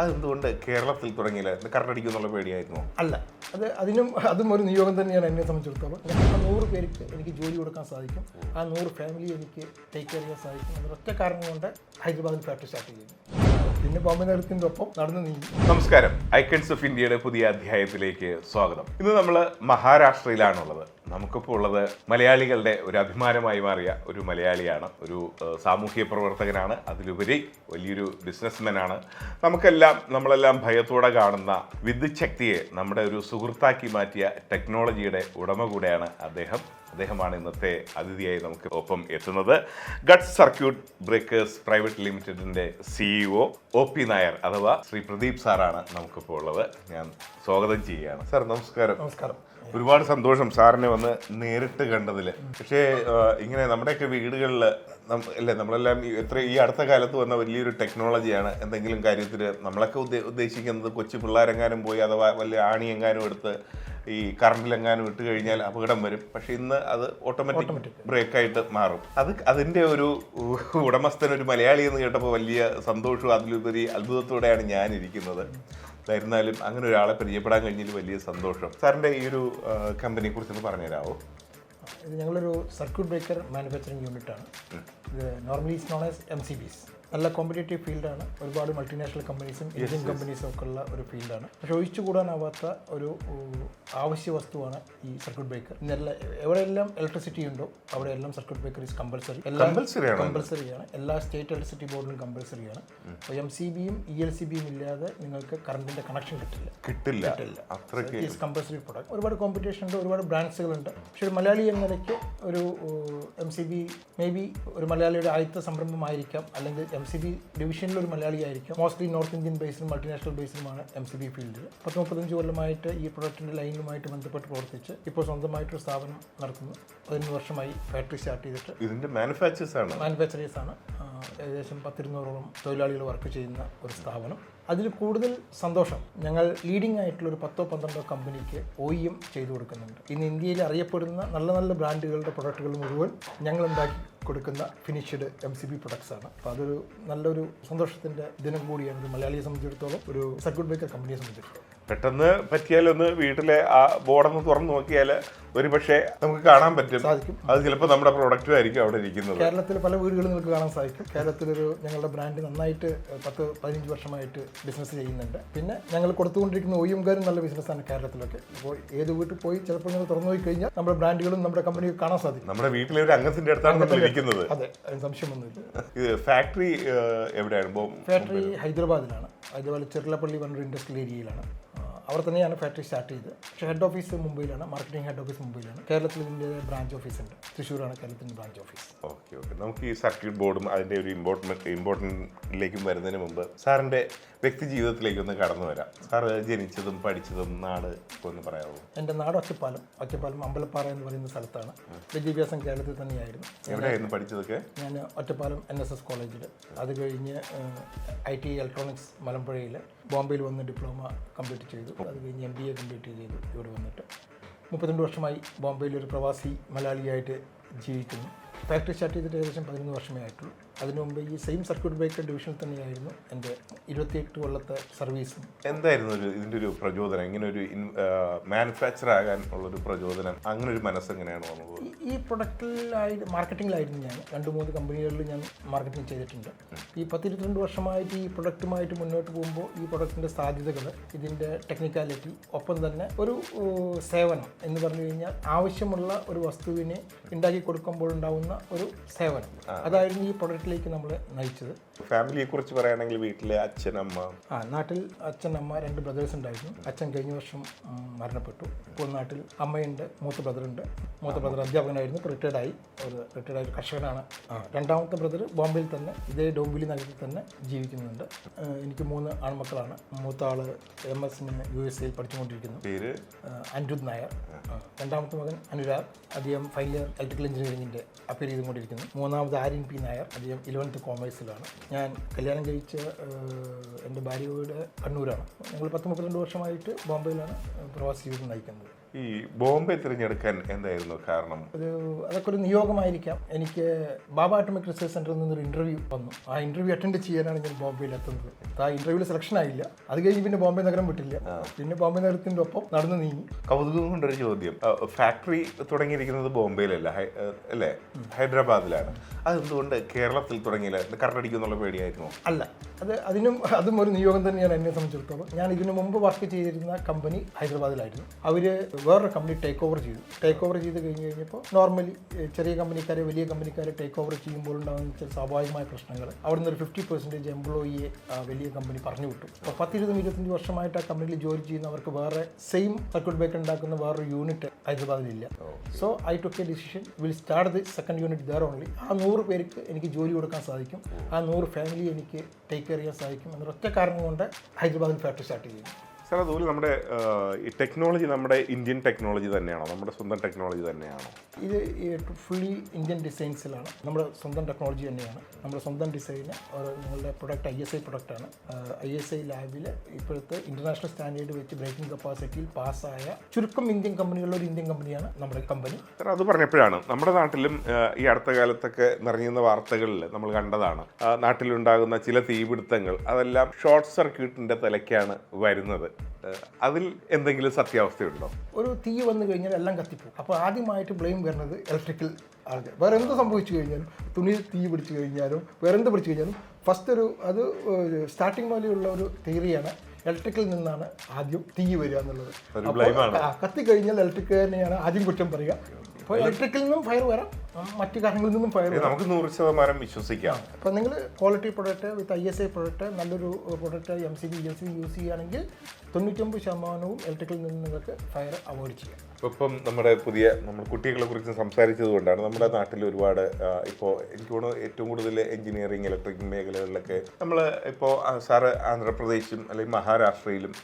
അതെന്തുകൊണ്ട് കേരളത്തിൽ തുടങ്ങിയില്ല? കറണ്ടടിക്കും എന്നുള്ള പേടിയായിരുന്നോ? അല്ല, അതും ഒരു നിയോഗം തന്നെയാണ് എന്നെ സംബന്ധിച്ചിടത്തോളം. ഞാൻ 100 പേർക്ക് എനിക്ക് ജോലി കൊടുക്കാൻ സാധിക്കും, ആ 100 ഫാമിലി എനിക്ക് ടേക്ക് കെയർ ചെയ്യാൻ സാധിക്കും എന്നൊരൊറ്റ കാരണം കൊണ്ട് ഹൈദരാബാദിൽ ഫാക്ടറി സ്റ്റാർട്ട് ചെയ്തു. പിന്നെ ബോംബെ നഗരത്തിൻ്റെ ഒപ്പം നടന്നു നീങ്ങി. നമസ്കാരം, ഐക്കൺസ് ഓഫ് ഇന്ത്യയുടെ പുതിയ അധ്യായത്തിലേക്ക് സ്വാഗതം. ഇന്ന് നമ്മൾ മഹാരാഷ്ട്രയിലാണുള്ളത്. നമുക്കിപ്പോൾ ഉള്ളത് മലയാളികളുടെ ഒരു അഭിമാനമായി മാറിയ ഒരു മലയാളിയാണ്, ഒരു സാമൂഹ്യ പ്രവർത്തകനാണ്, അതിലുപരി വലിയൊരു ബിസിനസ്മാനാണ്. നമ്മളെല്ലാം ഭയത്തോടെ കാണുന്ന വിദ്യുത് ശക്തിയെ നമ്മുടെ ഒരു സുഹൃത്താക്കി മാറ്റിയ ടെക്നോളജിയുടെ ഉടമ കൂടെയാണ് അദ്ദേഹമാണ് ഇന്നത്തെ അതിഥിയായി നമുക്ക് ഒപ്പം എത്തുന്നത്. ഗട്ട്സ് സർക്യൂട്ട് ബ്രേക്കേഴ്സ് പ്രൈവറ്റ് ലിമിറ്റഡിന്റെ CEO OP നായർ അഥവാ ശ്രീ പ്രദീപ് സാറാണ് നമുക്കിപ്പോൾ ഉള്ളത്. ഞാൻ സ്വാഗതം ചെയ്യുകയാണ്. സാർ നമസ്കാരം. നമസ്കാരം. ഒരുപാട് സന്തോഷം സാറിനെ വന്ന് നേരിട്ട് കണ്ടതിൽ. പക്ഷേ ഇങ്ങനെ നമ്മുടെയൊക്കെ വീടുകളിൽ നമ്മളെല്ലാം ഈ അടുത്ത കാലത്ത് വന്ന വലിയൊരു ടെക്നോളജിയാണ്. എന്തെങ്കിലും കാര്യത്തിൽ നമ്മളൊക്കെ ഉദ്ദേശിക്കുന്നത് കൊച്ചു പിള്ളേരെങ്ങാനും പോയി അഥവാ വലിയ ആണിയെങ്ങാനും എടുത്ത് ഈ കറണ്ടിലെങ്ങാനും ഇട്ട് കഴിഞ്ഞാൽ അപകടം വരും. പക്ഷെ ഇന്ന് അത് ഓട്ടോമാറ്റിക് ബ്രേക്കായിട്ട് മാറും. അതിൻ്റെ ഒരു ഉടമസ്ഥൻ ഒരു മലയാളി എന്ന് കേട്ടപ്പോൾ വലിയ സന്തോഷവും അതിലുപരി അത്ഭുതത്തോടെയാണ് ഞാനിരിക്കുന്നത്. ആയിരുന്നാലും അങ്ങനെ ഒരാളെ പരിചയപ്പെടാൻ കഴിഞ്ഞതിൽ വലിയ സന്തോഷം. സാറിൻ്റെ ഈ ഒരു കമ്പനിയെ കുറിച്ചൊന്ന് പറഞ്ഞുതരാമോ? ഇത് ഞങ്ങളൊരു സർക്യൂട്ട് ബ്രേക്കർ മാനുഫാക്ചറിങ് യൂണിറ്റാണ്. ഇത് normally is known as MCBs. നല്ല കോമ്പറ്റേറ്റീവ് ഫീൽഡാണ്. ഒരുപാട് മൾട്ടിനാഷണൽ കമ്പനീസും ഇന്ത്യൻ കമ്പനീസും ഒക്കെ ഉള്ള ഒരു ഫീൽഡാണ്. പക്ഷെ ഒഴിച്ചുകൂടാനാവാത്ത ഒരു ആവശ്യ വസ്തുവാണ് ഈ സർക്യൂട്ട് ബ്രേക്കർ. എവിടെയെല്ലാം ഇലക്ട്രിസിറ്റി ഉണ്ടോ അവിടെയെല്ലാം സർക്യൂട്ട് ബ്രേക്കർ ഈസ് കമ്പൽസറിയാണ്. എല്ലാ സ്റ്റേറ്റ് ഇലക്ട്രിസിറ്റി ബോർഡിലും കമ്പൽസറിയാണ്. അപ്പോൾ MCBയും ELCBയും ഇല്ലാതെ നിങ്ങൾക്ക് കറണ്ടിന്റെ കണക്ഷൻ കിട്ടില്ല. Is compulsory product. ഒരുപാട് കോമ്പറ്റീഷൻ ഉണ്ട്, ഒരുപാട് ബ്രാൻഡ്സുകളുണ്ട്. പക്ഷേ ഒരു മലയാളി എന്ന നിലയ്ക്ക് ഒരു MCB മേ ബി ഒരു മലയാളിയുടെ ആദ്യത്തെ സംരംഭമായിരിക്കാം, അല്ലെങ്കിൽ MCB ഡിവിഷനിൽ ഒരു മലയാളിയായിരിക്കും. മോസ്റ്റ്ലി നോർത്ത് ഇന്ത്യൻ ബേസിലും മൾട്ടിനാഷണൽ ബേസിലുമാണ് MCB ഫീൽഡിൽ. 10-35 കൊല്ലമായിട്ട് ഈ പ്രൊഡക്റ്റിൻ്റെ ലൈനുമായിട്ട് ബന്ധപ്പെട്ട് പ്രവർത്തിച്ച് ഇപ്പോൾ സ്വന്തമായിട്ടൊരു സ്ഥാപനം നടത്തുന്നു. 11 വർഷമായി ഫാക്ടറി സ്റ്റാർട്ട് ചെയ്തിട്ട്. ഇതിൻ്റെ മാനുഫാക്ചറേഴ്സ് ആണ്. ഏകദേശം 10-200ഓളം തൊഴിലാളികൾ വർക്ക് ചെയ്യുന്ന ഒരു സ്ഥാപനം. അതിൽ കൂടുതൽ സന്തോഷം, ഞങ്ങൾ ലീഡിംഗ് ആയിട്ടുള്ള ഒരു 10-12 കമ്പനിക്ക് OEM ചെയ്തു കൊടുക്കുന്നുണ്ട്. ഇന്ന് ഇന്ത്യയിൽ അറിയപ്പെടുന്ന നല്ല നല്ല ബ്രാൻഡുകളുടെ പ്രൊഡക്റ്റുകൾ മുഴുവൻ ഞങ്ങൾ ഉണ്ടാക്കി കൊടുക്കുന്ന ഫിനിഷ്ഡ് MCB പ്രൊഡക്ട്സ് ആണ്. അപ്പോൾ അതൊരു നല്ലൊരു സന്തോഷത്തിൻ്റെ ദിനം കൂടിയാണ് ഇത് മലയാളിയെ സംബന്ധിച്ചിടത്തോളം, ഒരു സർക്യൂട്ട് ബ്രേക്കർ കമ്പനിയെ സംബന്ധിച്ചിടത്തോളം. പെട്ടെന്ന് പറ്റിയാലൊന്ന് വീട്ടിലെ ആ ബോർഡൊന്ന് തുറന്നു നോക്കിയാൽ ഒരു പക്ഷേ നമുക്ക് കാണാൻ സാധിക്കും. അത് ചിലപ്പോൾ നമ്മുടെ പ്രൊഡക്റ്റും ആയിരിക്കും അവിടെ ഇരിക്കുന്നത്. കേരളത്തിൽ പല വീടുകളിൽ നിങ്ങൾക്ക് കാണാൻ സാധിക്കും. കേരളത്തിലൊരു ഞങ്ങളുടെ ബ്രാൻഡ് നന്നായിട്ട് 10-15 വർഷമായിട്ട് ബിസിനസ് ചെയ്യുന്നുണ്ട്. പിന്നെ ഞങ്ങൾ കൊടുത്തുകൊണ്ടിരിക്കുന്ന OEMകാരും നല്ല ബിസിനസ്സാണ് കേരളത്തിലൊക്കെ. അപ്പോൾ ഏത് വീട്ടിൽ പോയി ചിലപ്പോൾ നിങ്ങൾ തുറന്നു പോയി കഴിഞ്ഞാൽ നമ്മുടെ ബ്രാൻഡുകളും നമ്മുടെ കമ്പനിയും കാണാൻ സാധിക്കും. നമ്മുടെ വീട്ടിലെ ഒരു അംഗത്തിന്റെ അടുത്താണ് ഇരിക്കുന്നത്. അതെ, അതിന് സംശയമൊന്നുമില്ല. ഇത് ഫാക്ടറി എവിടെയാണ്? ഫാക്ടറി ഹൈദരാബാദിലാണ്. ഹൈദരാബാദ് ചെർലപ്പള്ളി പറഞ്ഞൊരു ഇൻഡസ്ട്രിയൽ ഏരിയയിലാണ്. അവിടെ തന്നെയാണ് ഫാക്ടറി സ്റ്റാർട്ട് ചെയ്തത്. പക്ഷേ ഹെഡ് ഓഫീസ് മുംബൈയിലാണ്, മാർക്കറ്റിംഗ് ഹെഡ് ഓഫീസ് മുംബൈയിലാണ്. കേരളത്തിൽ ഇതിൻ്റെ ബ്രാഞ്ച് ഓഫീസ് ഉണ്ട്, തൃശ്ശൂരാണ് കേരളത്തിൻ്റെ ബ്രാഞ്ച് ഓഫീസ്. ഓക്കെ. നമുക്ക് ഈ സർക്യൂട്ട് ബോർഡും അതിൻ്റെ ഒരു ഇമ്പോർട്ടൻറ്റിലേക്കും വരുന്നതിന് മുമ്പ് സാറിൻ്റെ വ്യക്തി ജീവിതത്തിലേക്കൊന്ന് കടന്നു വരാം. സാറ് ജനിച്ചതും പഠിച്ചതും നാട് ഒന്ന് പറയാമോ? എൻ്റെ നാട് ഒറ്റപ്പാലം അമ്പലപ്പാറ എന്ന് പറയുന്ന സ്ഥലത്താണ്. വിദ്യാഭ്യാസം കേരളത്തിൽ തന്നെയായിരുന്നു. എവിടെയായിരുന്നു പഠിച്ചതൊക്കെ? ഞാൻ ഒറ്റപ്പാലം NSS കോളേജിൽ, അത് കഴിഞ്ഞ് IT ഇലക്ട്രോണിക്സ് മലമ്പുഴയിൽ, ബോംബെയിൽ വന്ന് ഡിപ്ലോമ കംപ്ലീറ്റ് ചെയ്തു. അത് കഴിഞ്ഞ് MBA കംപ്ലീറ്റ് ചെയ്തു. ഇവിടെ വന്നിട്ട് 32 വർഷമായി ബോംബെയിൽ ഒരു പ്രവാസി മലയാളിയായിട്ട് ജീവിക്കുന്നു. ഫാക്ടറി സ്റ്റാർട്ട് ചെയ്തിട്ട് ഏകദേശം 11 വർഷമേ ആയിട്ടുള്ളൂ. അതിനു മുമ്പ് ഈ സെയിം സർക്യൂട്ട് ബ്രേക്കർ ഡിവിഷനിൽ തന്നെയായിരുന്നു എൻ്റെ 28 കൊല്ലത്തെ സർവീസും. എന്തായിരുന്നു ഇതിൻ്റെ ഒരു പ്രചോദനം, ഇങ്ങനെ ഒരു മാനുഫാക്ചർ ആകാൻ ഉള്ളൊരു പ്രചോദനം? അങ്ങനെ ഒരു മനസ്സെങ്ങനെയാണ് വന്നത്? ഈ മാർക്കറ്റിങ്ങിലായിരുന്നു ഞാൻ. 2-3 കമ്പനികളിൽ ഞാൻ മാർക്കറ്റിംഗ് ചെയ്തിട്ടുണ്ട്. ഈ 10-22 വർഷമായിട്ട് ഈ പ്രൊഡക്റ്റുമായിട്ട് മുന്നോട്ട് പോകുമ്പോൾ ഈ പ്രൊഡക്റ്റിൻ്റെ സാധ്യതകൾ, ഇതിൻ്റെ ടെക്നിക്കാലിറ്റി, ഒപ്പം തന്നെ ഒരു സേവനം എന്ന് പറഞ്ഞു കഴിഞ്ഞാൽ ആവശ്യമുള്ള ഒരു വസ്തുവിനെ ഉണ്ടാക്കി കൊടുക്കുമ്പോൾ ഉണ്ടാവുന്ന ഒരു സേവനം, അതായിരുന്നു ഈ പ്രൊഡക്റ്റിലേക്ക് നമ്മളെ നയിച്ചത്. ഫാമിലിയെ കുറിച്ച് പറയുകയാണെങ്കിൽ വീട്ടിലെ അച്ഛൻ, അമ്മ? നാട്ടിൽ അച്ഛൻ, അമ്മ, 2 ബ്രദേഴ്സ് ഉണ്ടായിരുന്നു. അച്ഛൻ കഴിഞ്ഞ വർഷം മരണപ്പെട്ടു. ഇപ്പോൾ നാട്ടിൽ അമ്മയുണ്ട്, മൂത്ത ബ്രദർ അധ്യാപകനായിരുന്നു, ഇപ്പോൾ റിട്ടയർഡായി ഒരു കർഷകനാണ്. രണ്ടാമത്തെ ബ്രദർ ബോംബെയിൽ തന്നെ, ഇതേ ഡോംബിലി നഗരത്തിൽ തന്നെ ജീവിക്കുന്നുണ്ട്. എനിക്ക് 3 ആൺമക്കളാണ്. മൂത്ത ആള് MS-ന് USA പഠിച്ചുകൊണ്ടിരിക്കുന്നു, പേര് അനിരുദ്ധ് നായർ. രണ്ടാമത്തെ മകൻ അനുരാഗ്, അദ്ദേഹം ഫൈനൽ ഇയർ ഇലക്ട്രിക്കൽ എഞ്ചിനീയറിംഗിൻ്റെ അപ്പീൽ ചെയ്തുകൊണ്ടിരിക്കുന്നു. മൂന്നാമത് ആര്യൻ P നായർ, അദ്ദേഹം 11th കോമേഴ്സിലാണ്. ഞാൻ കല്യാണം കഴിച്ച എൻ്റെ ഭാര്യയുടെ കണ്ണൂരാണ്. ഞങ്ങൾ 10-32 വർഷമായിട്ട് ബോംബെയിലാണ് പ്രവാസി ജീവിതം നയിക്കുന്നത്. ഈ ബോംബെ തിരഞ്ഞെടുക്കാൻ എന്തായിരുന്നു കാരണം? അതൊക്കെ ഒരു നിയോഗമായിരിക്കാം. എനിക്ക് ബാബ ആറ്റോമിക് റിസർച്ച് സെന്ററിൽ നിന്നൊരു ഇന്റർവ്യൂ വന്നു. ആ ഇന്റർവ്യൂ അറ്റൻഡ് ചെയ്യാനാണ് ഞാൻ ബോംബെയിൽ എത്തുന്നത്. ആ ഇന്റർവ്യൂവിൽ സെലക്ഷൻ ആയില്ല. അത് കഴിഞ്ഞ് പിന്നെ ബോംബെ നഗരം വിട്ടില്ല. പിന്നെ ബോംബെ നഗരത്തിന്റെ ഒപ്പം നടന്നു നീങ്ങി. കൗതുകം കൊണ്ടൊരു ചോദ്യം, ഫാക്ടറി തുടങ്ങിയിരിക്കുന്നത് ബോംബെയിലല്ല അല്ലേ, ഹൈദരാബാദിലാണ്. അതെന്തുകൊണ്ട് കേരളത്തിൽ തുടങ്ങിയില്ല? കറണ്ടടിക്കും എന്നുള്ള പേടിയായിരുന്നു? അല്ല, അതും ഒരു നിയോഗം തന്നെയാണ് എന്നെ സംബന്ധിച്ചിടത്തോളം. ഞാൻ ഇതിനു മുമ്പ് വർക്ക് ചെയ്തിരുന്ന കമ്പനി ഹൈദരാബാദിലായിരുന്നു. അവർ വേറൊരു കമ്പനി ടേക്ക് ഓവർ ചെയ്ത് കഴിഞ്ഞപ്പോൾ നോർമലി ചെറിയ കമ്പനിക്കാരെ വലിയ കമ്പനിക്കാരെ ടേക്ക് ഓവർ ചെയ്യുമ്പോൾ ഉണ്ടാകുന്ന ചില സ്വാഭാവികമായ പ്രശ്നങ്ങൾ. അവിടുന്ന് ഒരു 50% എംപ്ലോയിയെ വലിയ കമ്പനി പറഞ്ഞു വിട്ടു. അപ്പോൾ 10-25 വർഷമായിട്ട് ആ കമ്പനിയിൽ ജോലി ചെയ്യുന്നവർക്ക് വേറെ സെയിം സർക്യൂട്ട് ബ്രേക്കർ ഉണ്ടാക്കുന്ന വേറൊരു യൂണിറ്റ് ഹൈദരാബാദിലില്ല. So I took a decision, will start the second unit there only. ആ 100 പേർക്ക് എനിക്ക് ജോലി കൊടുക്കാൻ സാധിക്കും, ആ 100 ഫാമിലി എനിക്ക് ടേക്ക് കെയർ ചെയ്യാൻ സാധിക്കും എന്നൊരൊറ്റ കാരണം കൊണ്ട് ഹൈദരാബാദിൽ ഫാക്ടറി സ്റ്റാർട്ട് ചെയ്യുന്നു. സാർ, അതുപോലെ നമ്മുടെ ഈ ടെക്നോളജി നമ്മുടെ ഇന്ത്യൻ ടെക്നോളജി തന്നെയാണോ, നമ്മുടെ സ്വന്തം ടെക്നോളജി തന്നെയാണോ? ഇത് ഫുള്ളി ഇന്ത്യൻ ഡിസൈൻസിലാണ്. നമ്മുടെ സ്വന്തം ടെക്നോളജി തന്നെയാണ്. നമ്മുടെ സ്വന്തം ഡിസൈന് നിങ്ങളുടെ പ്രൊഡക്റ്റ് ISI പ്രൊഡക്റ്റാണ്. ISI ലാബിൽ ഇപ്പോഴത്തെ ഇൻ്റർനാഷണൽ സ്റ്റാൻഡേർഡ് വെച്ച് ബ്രേക്കിംഗ് കപ്പാസിറ്റിയിൽ പാസ്സായ ചുരുക്കം ഇന്ത്യൻ കമ്പനികളുടെ ഒരു ഇന്ത്യൻ കമ്പനിയാണ് നമ്മുടെ കമ്പനി. സാർ, അത് പറഞ്ഞപ്പോഴാണ് നമ്മുടെ നാട്ടിലും ഈ അടുത്ത കാലത്തൊക്കെ നിറഞ്ഞുന്ന വാർത്തകളിൽ നമ്മൾ കണ്ടതാണ്, നാട്ടിലുണ്ടാകുന്ന ചില തീപിടുത്തങ്ങൾ അതെല്ലാം ഷോർട്ട് സർക്യൂട്ടിൻ്റെ തലയ്ക്കാണ് വരുന്നത്. അതിൽ എന്തെങ്കിലും സത്യാവസ്ഥയുണ്ടോ? ഒരു തീ വന്നു കഴിഞ്ഞാൽ എല്ലാം കത്തിപ്പോകും. അപ്പോൾ ആദ്യമായിട്ട് ബ്ലെയിം വരുന്നത് ഇലക്ട്രിക്കൽ ആൾക്കാർ. വേറെ എന്ത് സംഭവിച്ചു കഴിഞ്ഞാലും, തുണി തീ പിടിച്ചു കഴിഞ്ഞാലും, വേറെ എന്ത് പിടിച്ചു കഴിഞ്ഞാലും ഫസ്റ്റ് അത് സ്റ്റാർട്ടിങ് പോലെയുള്ള ഒരു തിയറിയാണ്. ഇലക്ട്രിക്കൽ നിന്നാണ് ആദ്യം തീ വരിക എന്നുള്ളത്. കത്തി കഴിഞ്ഞാൽ ഇലക്ട്രിക്കൽ തന്നെയാണ് ആദ്യം കുറ്റം പറയുക. അപ്പോൾ ഇലക്ട്രിക്കൽ നിന്നും ഫയർ വരാം, മറ്റു കാര്യങ്ങളിൽ നിന്നും ഫയർ വരാം. നമുക്ക് 100% വിശ്വസിക്കാം. അപ്പോൾ നിങ്ങൾ ക്വാളിറ്റി പ്രൊഡക്റ്റ് വിത്ത് ISI പ്രൊഡക്റ്റ്, നല്ലൊരു പ്രൊഡക്റ്റ് MCB യൂസ് ചെയ്യുകയാണെങ്കിൽ 99% ഇലക്ട്രിക്കലിൽ നിന്ന് നിങ്ങൾക്ക് ഫയർ അവോയ്ഡ് ചെയ്യാം. ഇപ്പം നമ്മൾ കുട്ടികളെ കുറിച്ച് സംസാരിച്ചത് കൊണ്ടാണ് നമ്മുടെ നാട്ടിൽ ഒരുപാട് ഇപ്പോൾ എനിക്ക് തോന്നുന്നു ഏറ്റവും കൂടുതൽ എഞ്ചിനീയറിംഗ് ഇലക്ട്രിക് മേഖലകളിലൊക്കെ നമ്മൾ ഇപ്പോൾ സാറ് ആന്ധ്രാപ്രദേശും അല്ലെങ്കിൽ മഹാരാഷ്ട്രയിലും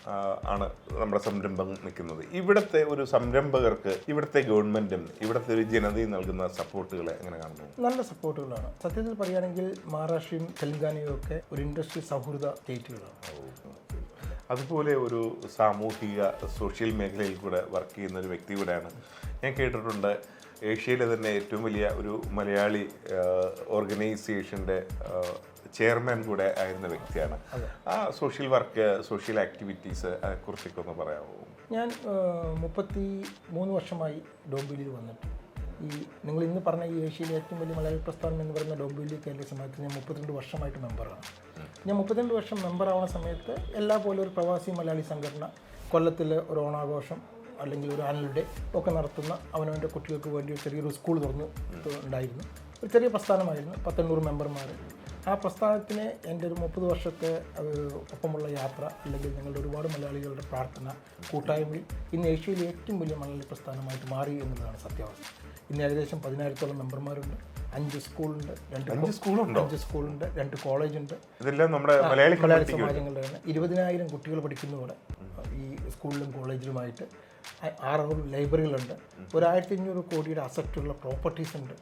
ആണ് നമ്മുടെ സംരംഭം നിൽക്കുന്നത്. ഇവിടുത്തെ ഒരു സംരംഭകർക്ക് ഇവിടുത്തെ ഗവൺമെൻറ്റും ഇവിടുത്തെ ഒരു ജനതയും നൽകുന്ന സപ്പോർട്ടുകളെ എങ്ങനെ കാണുന്നു? നല്ല സപ്പോർട്ടുകളാണ്. സത്യത്തിൽ പറയുകയാണെങ്കിൽ മഹാരാഷ്ട്രയും തെലങ്കാനയും ഒക്കെ ഒരു ഇൻഡസ്ട്രി സൗഹൃദ സ്റ്റേറ്റുകളാണ്. അതുപോലെ ഒരു സാമൂഹിക സോഷ്യൽ മേഖലയിൽ കൂടെ വർക്ക് ചെയ്യുന്ന ഒരു വ്യക്തി കൂടെയാണ്. ഞാൻ കേട്ടിട്ടുണ്ട് ഏഷ്യയിലെ തന്നെ ഏറ്റവും വലിയ ഒരു മലയാളി ഓർഗനൈസേഷൻ്റെ ചെയർമാൻ കൂടെ ആയിരുന്ന വ്യക്തിയാണ്. ആ സോഷ്യൽ വർക്ക്, സോഷ്യൽ ആക്ടിവിറ്റീസ് കുറിച്ചൊക്കെ ഒന്ന് പറയാമോ? ഞാൻ 33 വർഷമായി ഡോംബിലിയിൽ വന്നിട്ട് നിങ്ങൾ ഇന്ന് പറഞ്ഞ ഈ ഏഷ്യയിലെ ഏറ്റവും വലിയ മലയാളി പ്രസ്ഥാനം എന്ന് പറയുന്ന ഡോംബിലി കേരള സമയത്ത് ഞാൻ 32 വർഷമായിട്ട് മെമ്പറാണ്. ഞാൻ 32 വർഷം മെമ്പറാവുന്ന സമയത്ത് എല്ലാ പോലെ ഒരു പ്രവാസി മലയാളി സംഘടന കൊല്ലത്തിൽ ഒരു ഓണാഘോഷം അല്ലെങ്കിൽ ഒരു ആനുവൽ ഡേ ഒക്കെ നടത്തുന്ന അവനവൻ്റെ കുട്ടികൾക്ക് വേണ്ടി ഒരു ചെറിയൊരു സ്കൂൾ ഉണ്ടായിരുന്നു. ഒരു ചെറിയ പ്രസ്ഥാനമായിരുന്നു, 800 മെമ്പർമാർ. ആ പ്രസ്ഥാനത്തിന് എൻ്റെ ഒരു 30 വർഷത്തെ ഒപ്പമുള്ള യാത്ര അല്ലെങ്കിൽ ഞങ്ങളുടെ ഒരുപാട് മലയാളികളുടെ പ്രാർത്ഥന കൂട്ടായ്മയിൽ ഇന്ന് ഏഷ്യയിലെ ഏറ്റവും വലിയ മലയാളി പ്രസ്ഥാനമായിട്ട് മാറി എന്നുള്ളതാണ് സത്യാവസ്ഥ. ഇന്ന് ഏകദേശം 10,000-ഓളം മെമ്പർമാരുണ്ട്, 5 സ്കൂളുണ്ട്, 5 സ്കൂളുണ്ട്, 2 കോളേജുണ്ട്. ഇതെല്ലാം നമ്മുടെ മലയാളി സമാജങ്ങളുടെയാണ്. 20,000 കുട്ടികൾ പഠിക്കുന്നതോടെ ഈ സ്കൂളിലും കോളേജിലുമായിട്ട് 600 ലൈബ്രറികളുണ്ട്, 1,500 കോടിയുടെ അസറ്റുള്ള പ്രോപ്പർട്ടീസ് ഉണ്ട്.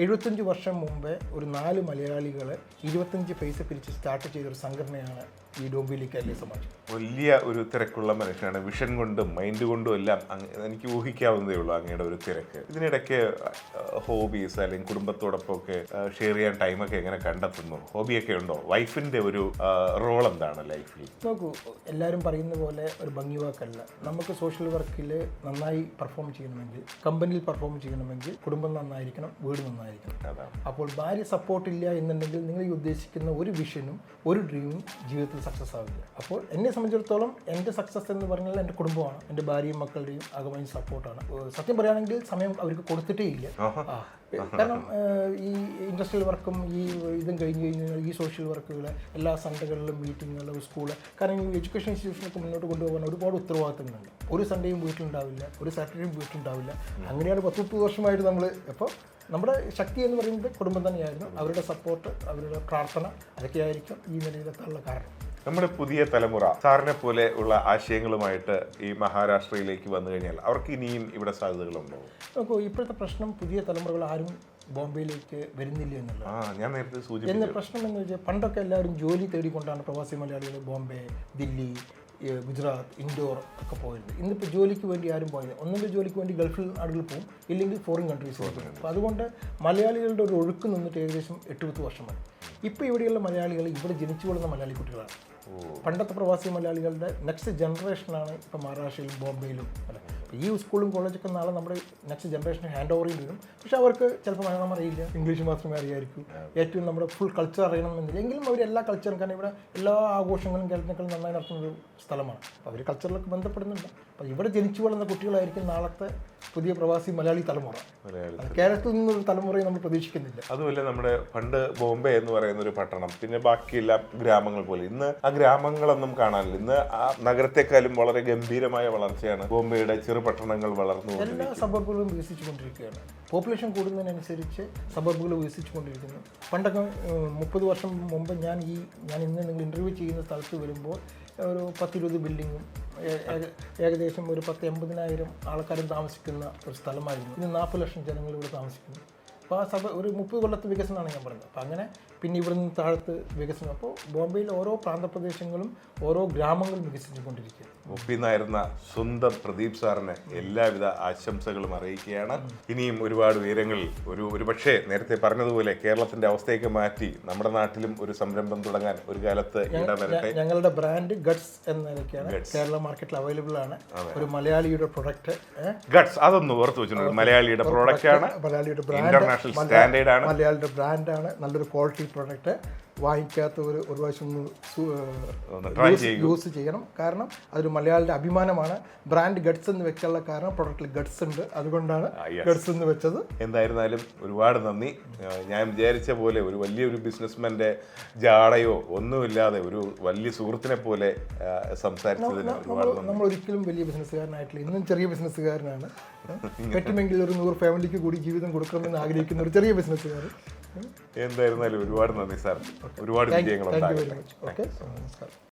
75 വർഷം മുമ്പേ ഒരു 4 മലയാളികളെ 25 പൈസ പിരിച്ച് സ്റ്റാർട്ട് ചെയ്തൊരു സംഘടനയാണ് ഈ ഡോംബിലി കേരളീയ സമാജം. വലിയ ഒരു തിരക്കുള്ള മനുഷ്യനാണ്. വിഷൻ കൊണ്ടും മൈൻഡ് കൊണ്ടും എല്ലാം എനിക്ക് ഊഹിക്കാവുന്നതേ ഉള്ളൂ അങ്ങയുടെ ഒരു തിരക്ക്. ഇതിനിടയ്ക്ക് ഹോബീസ് അല്ലെങ്കിൽ കുടുംബത്തോടൊപ്പം ഒക്കെ ഷെയർ ചെയ്യാൻ ടൈമൊക്കെ എങ്ങനെ കണ്ടെത്തുന്നു? ഹോബിയൊക്കെ ഉണ്ടോ? വൈഫിൻ്റെ ഒരു റോൾ എന്താണ് ലൈഫിൽ? നോക്കൂ, എല്ലാവരും പറയുന്ന പോലെ ഒരു ഭംഗി വാക്കല്ല. നമുക്ക് സോഷ്യൽ വർക്കിൽ നന്നായി പെർഫോം ചെയ്യണമെങ്കിൽ, കമ്പനിയിൽ പെർഫോം ചെയ്യണമെങ്കിൽ കുടുംബം നന്നായിരിക്കണം, വീട് നന്നായിരിക്കണം. അപ്പോൾ ഭാര്യ സപ്പോർട്ടില്ല എന്നുണ്ടെങ്കിൽ നിങ്ങൾ ഈ ഉദ്ദേശിക്കുന്ന ഒരു വിഷനും ഒരു ഡ്രീമും ജീവിതത്തിൽ സക്സസ് ആവില്ല. അപ്പോൾ എന്നെ സംബന്ധിച്ചിടത്തോളം എൻ്റെ സക്സസ് എന്ന് പറഞ്ഞാൽ എൻ്റെ കുടുംബമാണ്, എൻ്റെ ഭാര്യയും മക്കളുടെയും ആകമായി സപ്പോർട്ടാണ്. സത്യം പറയുകയാണെങ്കിൽ സമയം അവർക്ക് കൊടുത്തിട്ടേ ഇല്ല. കാരണം ഈ ഇൻഡസ്ട്രിയൽ വർക്കും ഈ ഇതും കഴിഞ്ഞ് കഴിഞ്ഞാൽ ഈ സോഷ്യൽ വർക്കുകൾ എല്ലാ സൺഡേകളിലും മീറ്റിങ്ങുകളും സ്കൂള്, കാരണം ഈ എഡ്യൂക്കേഷൻ ഇൻസ്റ്റിറ്റ്യൂഷനൊക്കെ മുന്നോട്ട് കൊണ്ടുപോകാൻ ഒരുപാട് ഉത്തരവാദിത്തങ്ങളുണ്ട്. ഒരു സൺഡേയും വീട്ടിലുണ്ടാവില്ല, ഒരു സാറ്റർഡേയും വീട്ടിലുണ്ടാവില്ല. അങ്ങനെയാണ് 10-30 വർഷമായിട്ട് നമ്മൾ. അപ്പോൾ നമ്മുടെ ശക്തി എന്ന് പറയുന്നത് കുടുംബം തന്നെയായിരുന്നു. അവരുടെ സപ്പോർട്ട്, അവരുടെ പ്രാർത്ഥന, അതൊക്കെയായിരിക്കും ഈ നിലയിലെത്താനുള്ള കാരണം. നമ്മുടെ പുതിയ തലമുറ സാറിനെ പോലെ ഉള്ള ആശയങ്ങളുമായിട്ട് ഈ മഹാരാഷ്ട്രയിലേക്ക് വന്നു കഴിഞ്ഞാൽ അവർക്ക് ഇനിയും ഇവിടെ സാധ്യതകളുണ്ടോ? നോക്കൂ, ഇപ്പോഴത്തെ പ്രശ്നം പുതിയ തലമുറകൾ ആരും ബോംബെയിലേക്ക് വരുന്നില്ല എന്നുള്ളത്. ഞാൻ നേരത്തെ സൂചിപ്പിച്ചു. എന്ന പ്രശ്നം എന്ന് വെച്ചാൽ പണ്ടൊക്കെ എല്ലാവരും ജോലി തേടിക്കൊണ്ടാണ് പ്രവാസി മലയാളികൾ ബോംബെ, ദില്ലി, ഗുജറാത്ത്, ഇൻഡോർ ഒക്കെ പോയിട്ടുണ്ട്. ഇന്നിപ്പോൾ ജോലിക്ക് വേണ്ടി ആരും പോയില്ല. ഒന്നെങ്കിൽ ജോലിക്ക് വേണ്ടി ഗൾഫിൽ നാടുകളിൽ പോകും, ഇല്ലെങ്കിൽ ഫോറിൻ കൺട്രീസിലേക്ക് പോകും. അപ്പോൾ അതുകൊണ്ട് മലയാളികളുടെ ഒരു ഒഴുക്ക് നിന്നിട്ട് ഏകദേശം 8-10 വർഷമായി. ഇപ്പോൾ ഇവിടെയുള്ള മലയാളികൾ ഇവിടെ ജനിച്ചു കൊള്ളുന്ന മലയാളി കുട്ടികളാണ്. പണ്ടത്തെ പ്രവാസി മലയാളികളുടെ നെക്സ്റ്റ് ജനറേഷനാണ് ഇപ്പോൾ മഹാരാഷ്ട്രയിലും ബോംബെയിലും അല്ല. ഈ സ്കൂളും കോളേജൊക്കെ നാളെ നമ്മുടെ നെക്സ്റ്റ് ജനറേഷന് ഹാൻഡ് ഓവർ ചെയ്ത് വരും. പക്ഷെ അവർക്ക് ചിലപ്പോൾ മലയാളം അറിയില്ല, ഇംഗ്ലീഷ് മാത്രമേ അറിയായിരിക്കും. ഏറ്റവും നമ്മുടെ ഫുൾ കൾച്ചർ അറിയണമെന്നില്ല. എങ്കിലും അവർ എല്ലാ കൾച്ചറും, കാരണം ഇവിടെ എല്ലാ ആഘോഷങ്ങളും കേരളത്തിനേക്കാളും നന്നായി നടത്തുന്ന ഒരു സ്ഥലമാണ്. അപ്പോൾ അവർ കൾച്ചറിലൊക്കെ ബന്ധപ്പെടുന്നുണ്ട്. അപ്പോൾ ഇവിടെ ജനിച്ചു വളർന്ന കുട്ടികളായിരിക്കും നാളത്തെ പുതിയ പ്രവാസി മലയാളി തലമുറ. കേരളത്തിൽ നിന്നൊരു തലമുറയെ നമ്മൾ പ്രതീക്ഷിക്കുന്നില്ല. അതുമല്ല, നമ്മുടെ പണ്ട് ബോംബെ എന്ന് പറയുന്ന ഒരു പട്ടണം, പിന്നെ ബാക്കിയെല്ലാം ഗ്രാമങ്ങൾ പോലെ. ഇന്ന് ആ ഗ്രാമങ്ങളൊന്നും കാണാനില്ല. ഇന്ന് ആ നഗരത്തെക്കാളും വളരെ ഗംഭീരമായ വളർച്ചയാണ് ബോംബെയുടെ ചെറുപട്ടണങ്ങൾ വളർന്നു. എല്ലാ സബർബുകളും വികസിച്ചുകൊണ്ടിരിക്കുകയാണ്. പോപ്പുലേഷൻ കൂടുന്നതിനനുസരിച്ച് സബർബുകൾ വികസിച്ചുകൊണ്ടിരിക്കുന്നു. പണ്ടൊക്കെ 30 വർഷം മുമ്പ് ഞാൻ ഇന്ന് നിങ്ങൾ ഇൻ്റർവ്യൂ ചെയ്യുന്ന സ്ഥലത്ത് വരുമ്പോൾ ഒരു 10-20 ബിൽഡിങ്ങും ഏകദേശം ഒരു 10-80,000 ആൾക്കാരും താമസിക്കുന്ന ഒരു സ്ഥലമായിരുന്നു. ഇന്ന് 40 ലക്ഷം ജനങ്ങൾ ഇവിടെ താമസിക്കുന്നു. അപ്പോൾ ആ ഒരു 30 കൊല്ലത്തെ വികസനമാണ് ഞാൻ പറഞ്ഞത്. അപ്പോൾ അങ്ങനെ പിന്നെ ഇവിടെ നിന്ന് താഴത്ത് വികസനം. അപ്പോൾ ബോംബെയിൽ ഓരോ പ്രാന്തപ്രദേശങ്ങളും ഓരോ ഗ്രാമങ്ങളും വികസിച്ചുകൊണ്ടിരിക്കുക. ഒപ്പിന്നായിരുന്ന സ്വന്തം പ്രദീപ് സാറിന് എല്ലാവിധ ആശംസകളും അറിയിക്കുകയാണ്. ഇനിയും ഒരുപാട് ഉയരങ്ങളിൽ ഒരു പക്ഷേ നേരത്തെ പറഞ്ഞതുപോലെ കേരളത്തിന്റെ അവസ്ഥയൊക്കെ മാറ്റി നമ്മുടെ നാട്ടിലും ഒരു സംരംഭം തുടങ്ങാൻ ഒരു കാലത്ത് ഇടവരട്ടെ. ഞങ്ങളുടെ ബ്രാൻഡ് ഗട്ട്സ് എന്ന നിലയ്ക്കാണ് കേരള മാർക്കറ്റിൽ അവൈലബിൾ ആണ്. ഒരു മലയാളിയുടെ പ്രൊഡക്റ്റ് ഗട്ട്സ്, അതൊന്ന് ഓർത്ത് വെച്ചിട്ടുണ്ട്. മലയാളിയുടെ പ്രോഡക്റ്റ് ആണ്, മലയാളിയുടെ ഇന്റർനാഷണൽ സ്റ്റാൻഡേർഡ് ആണ്, മലയാളിയുടെ ബ്രാൻഡാണ്, നല്ലൊരു ക്വാളിറ്റി പ്രൊഡക്റ്റ്. വാങ്ങിക്കാത്ത ഒരു പ്രാവശ്യം യൂസ് ചെയ്യണം. കാരണം അതൊരു മലയാളിയുടെ അഭിമാനമാണ്. ബ്രാൻഡ് ഗട്ട്സ് എന്ന് വെക്കാനുള്ള കാരണം പ്രൊഡക്റ്റിൽ ഗട്ട്സ് ഉണ്ട്, അതുകൊണ്ടാണ് ഗട്ട്സ് എന്ന് വെച്ചത്. എന്തായിരുന്നാലും ഒരുപാട് നന്ദി. ഞാൻ വിചാരിച്ച പോലെ ഒരു വലിയൊരു ബിസിനസ്മാന്റെ ജാടയോ ഒന്നുമില്ലാതെ ഒരു വലിയ സുഹൃത്തിനെ പോലെ സംസാരിച്ചതിന് ഒരുപാട് നന്ദി. നമ്മൾ ഒരിക്കലും വലിയ ബിസിനസ്സുകാരനായിട്ടില്ല, ഇന്നും ചെറിയ ബിസിനസ്സുകാരനാണ്. പറ്റുമെങ്കിൽ ഒരു 100 ഫാമിലിക്ക് കൂടി ജീവിതം കൊടുക്കണമെന്ന് ആഗ്രഹിക്കുന്ന ഒരു ചെറിയ ബിസിനസ്സുകാരൻ. എന്തായിരുന്നാലും ഒരുപാട് നന്ദി സാർ. ഒരുപാട് വിജയങ്ങളുണ്ടാകും. ഓക്കെ, നമസ്കാരം.